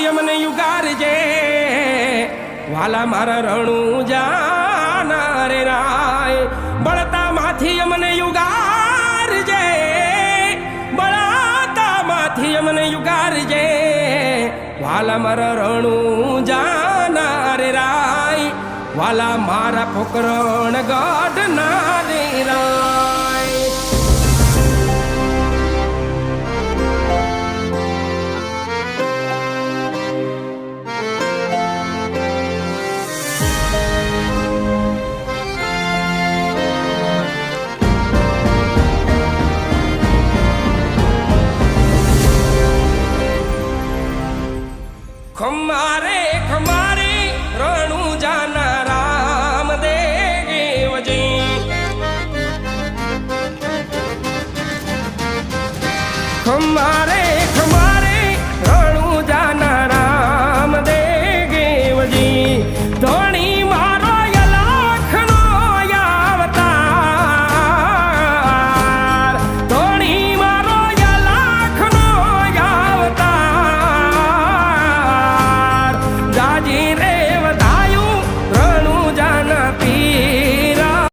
અમને યુગારજે વાલા મારા રણું જાના રે રાય બળતા માંથી અમને યુગારજે બળતા માંથી અમને યુગારજે વાલા મારા રણું જાના રે રાય વાલા મારા પોકરણ ગઢ ના રે રાય ખમારે ખમારે રણું જાના રામદેવજી ખમારે